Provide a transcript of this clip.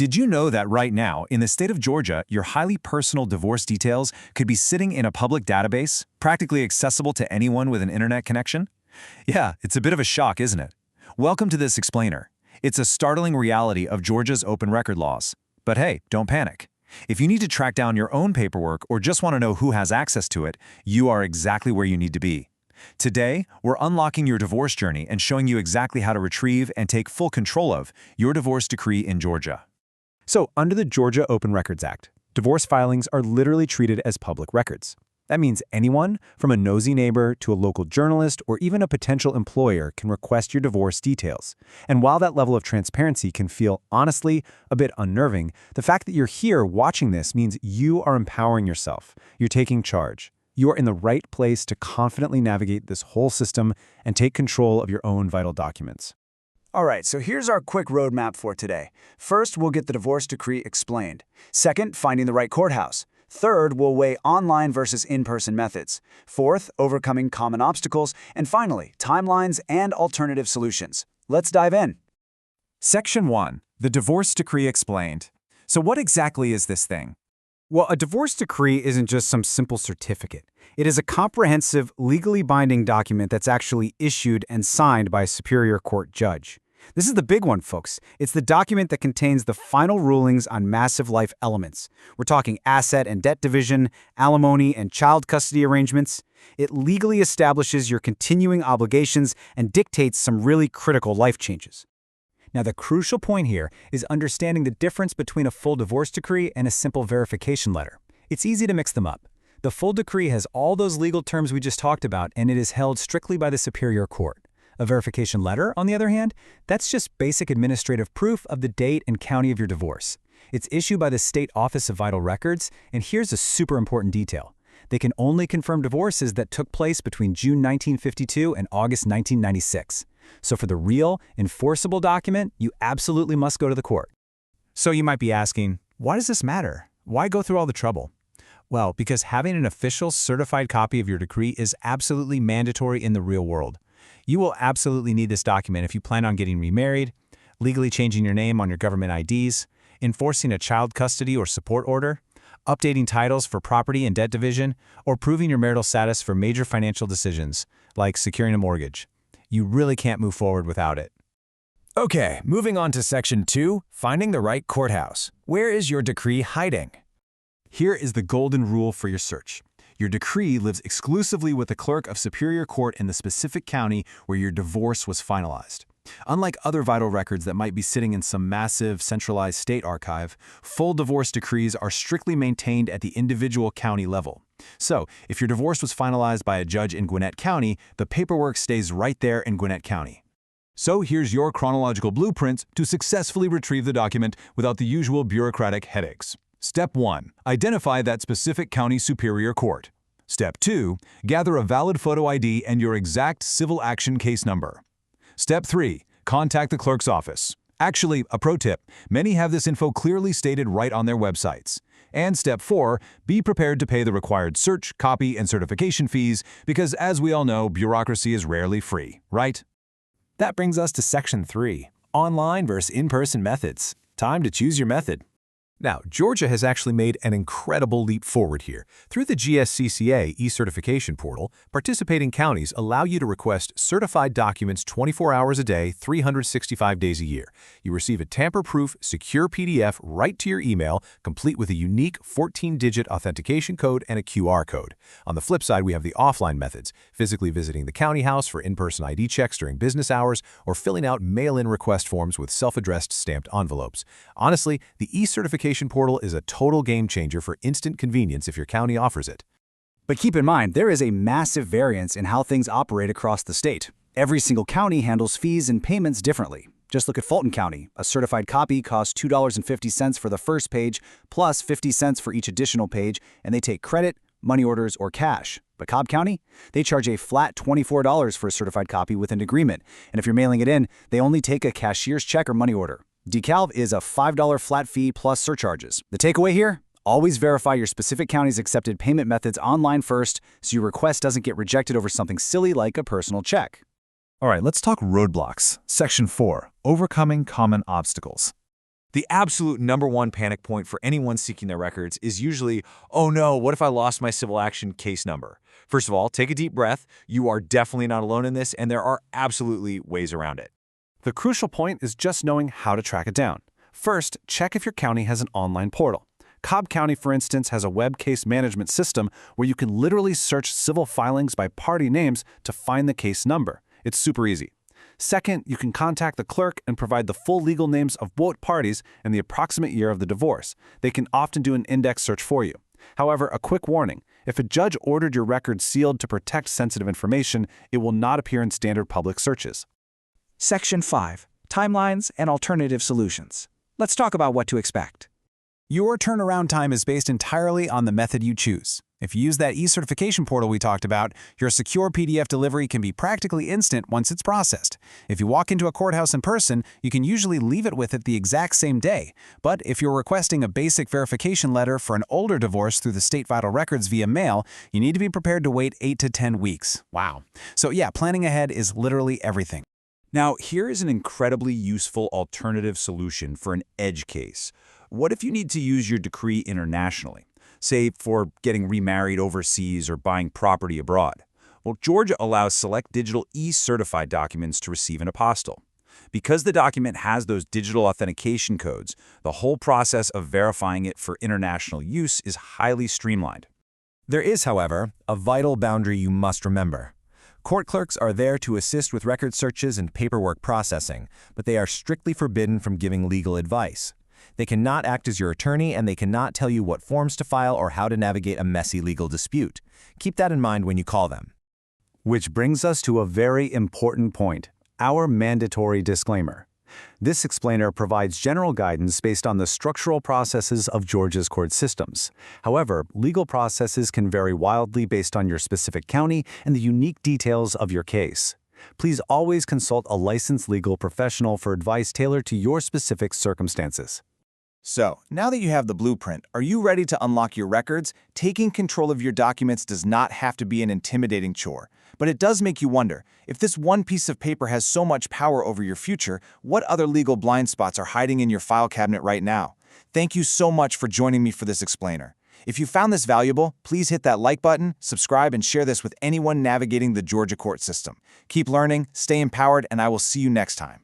Did you know that right now, in the state of Georgia, your highly personal divorce details could be sitting in a public database, practically accessible to anyone with an internet connection? Yeah, it's a bit of a shock, isn't it? Welcome to this explainer. It's a startling reality of Georgia's open record laws. But hey, don't panic. If you need to track down your own paperwork or just want to know who has access to it, you are exactly where you need to be. Today, we're unlocking your divorce journey and showing you exactly how to retrieve and take full control of your divorce decree in Georgia. So, under the Georgia Open Records Act, divorce filings are literally treated as public records. That means anyone, from a nosy neighbor to a local journalist or even a potential employer, can request your divorce details. And while that level of transparency can feel, honestly, a bit unnerving, the fact that you're here watching this means you are empowering yourself. You're taking charge. You are in the right place to confidently navigate this whole system and take control of your own vital documents. All right, so here's our quick roadmap for today. First, we'll get the divorce decree explained. Second, finding the right courthouse. Third, we'll weigh online versus in-person methods. Fourth, overcoming common obstacles. And finally, timelines and alternative solutions. Let's dive in. Section 1. The Divorce Decree Explained. So what exactly is this thing? Well, a divorce decree isn't just some simple certificate. It is a comprehensive, legally binding document that's actually issued and signed by a superior court judge. This is the big one, folks. It's the document that contains the final rulings on massive life elements. We're talking asset and debt division, alimony and child custody arrangements. It legally establishes your continuing obligations and dictates some really critical life changes. Now, the crucial point here is understanding the difference between a full divorce decree and a simple verification letter. It's easy to mix them up. The full decree has all those legal terms we just talked about, and it is held strictly by the superior court. A verification letter, on the other hand, that's just basic administrative proof of the date and county of your divorce. It's issued by the State Office of Vital Records, and here's a super important detail. They can only confirm divorces that took place between June 1952 and August 1996. So for the real, enforceable document, you absolutely must go to the court. So you might be asking, why does this matter? Why go through all the trouble? Well, because having an official certified copy of your decree is absolutely mandatory in the real world. You will absolutely need this document if you plan on getting remarried, legally changing your name on your government IDs, enforcing a child custody or support order, updating titles for property and debt division, or proving your marital status for major financial decisions, like securing a mortgage. You really can't move forward without it. Okay, moving on to Section 2, finding the right courthouse. Where is your decree hiding? Here is the golden rule for your search. Your decree lives exclusively with the clerk of superior court in the specific county where your divorce was finalized. Unlike other vital records that might be sitting in some massive centralized state archive, full divorce decrees are strictly maintained at the individual county level. So, if your divorce was finalized by a judge in Gwinnett County, the paperwork stays right there in Gwinnett County. So here's your chronological blueprint to successfully retrieve the document without the usual bureaucratic headaches. Step 1. Identify that specific county superior court. Step 2. Gather a valid photo ID and your exact civil action case number. Step 3. Contact the clerk's office. Actually, a pro tip, many have this info clearly stated right on their websites. And Step 4. Be prepared to pay the required search, copy, and certification fees because, as we all know, bureaucracy is rarely free, right? That brings us to Section 3, online versus in-person methods. Time to choose your method. Now, Georgia has actually made an incredible leap forward here. Through the GSCCA e-certification portal, participating counties allow you to request certified documents 24 hours a day, 365 days a year. You receive a tamper-proof, secure PDF right to your email, complete with a unique 14-digit authentication code and a QR code. On the flip side, we have the offline methods, physically visiting the county house for in-person ID checks during business hours, or filling out mail-in request forms with self-addressed stamped envelopes. Honestly, the e-certification portal is a total game changer for instant convenience if your county offers it. But keep in mind, there is a massive variance in how things operate across the state. Every single county handles fees and payments differently. Just look at Fulton County. A certified copy costs $2.50 for the first page, plus 50 cents for each additional page, and they take credit, money orders, or cash. But Cobb County, they charge a flat $24 for a certified copy with an agreement, and if you're mailing it in, they only take a cashier's check or money order. DeKalb is a $5 flat fee plus surcharges. The takeaway here? Always verify your specific county's accepted payment methods online first so your request doesn't get rejected over something silly like a personal check. All right, let's talk roadblocks. Section 4, overcoming common obstacles. The absolute #1 panic point for anyone seeking their records is usually, oh no, what if I lost my civil action case number? First of all, take a deep breath. You are definitely not alone in this, and there are absolutely ways around it. The crucial point is just knowing how to track it down. First, check if your county has an online portal. Cobb County, for instance, has a web case management system where you can literally search civil filings by party names to find the case number. It's super easy. Second, you can contact the clerk and provide the full legal names of both parties and the approximate year of the divorce. They can often do an index search for you. However, a quick warning, if a judge ordered your records sealed to protect sensitive information, it will not appear in standard public searches. Section 5. Timelines and Alternative Solutions. Let's talk about what to expect. Your turnaround time is based entirely on the method you choose. If you use that e-certification portal we talked about, your secure PDF delivery can be practically instant once it's processed. If you walk into a courthouse in person, you can usually leave it with it the exact same day. But if you're requesting a basic verification letter for an older divorce through the state vital records via mail, you need to be prepared to wait 8 to 10 weeks. Wow. So yeah, planning ahead is literally everything. Now, here is an incredibly useful alternative solution for an edge case. What if you need to use your decree internationally? Say for getting remarried overseas or buying property abroad. Well, Georgia allows select digital e-certified documents to receive an apostille. Because the document has those digital authentication codes, the whole process of verifying it for international use is highly streamlined. There is, however, a vital boundary you must remember. Court clerks are there to assist with record searches and paperwork processing, but they are strictly forbidden from giving legal advice. They cannot act as your attorney, and they cannot tell you what forms to file or how to navigate a messy legal dispute. Keep that in mind when you call them. Which brings us to a very important point, our mandatory disclaimer. This explainer provides general guidance based on the structural processes of Georgia's court systems. However, legal processes can vary wildly based on your specific county and the unique details of your case. Please always consult a licensed legal professional for advice tailored to your specific circumstances. So, now that you have the blueprint, are you ready to unlock your records? Taking control of your documents does not have to be an intimidating chore. But it does make you wonder, if this one piece of paper has so much power over your future, what other legal blind spots are hiding in your file cabinet right now? Thank you so much for joining me for this explainer. If you found this valuable, please hit that like button, subscribe, and share this with anyone navigating the Georgia court system. Keep learning, stay empowered, and I will see you next time.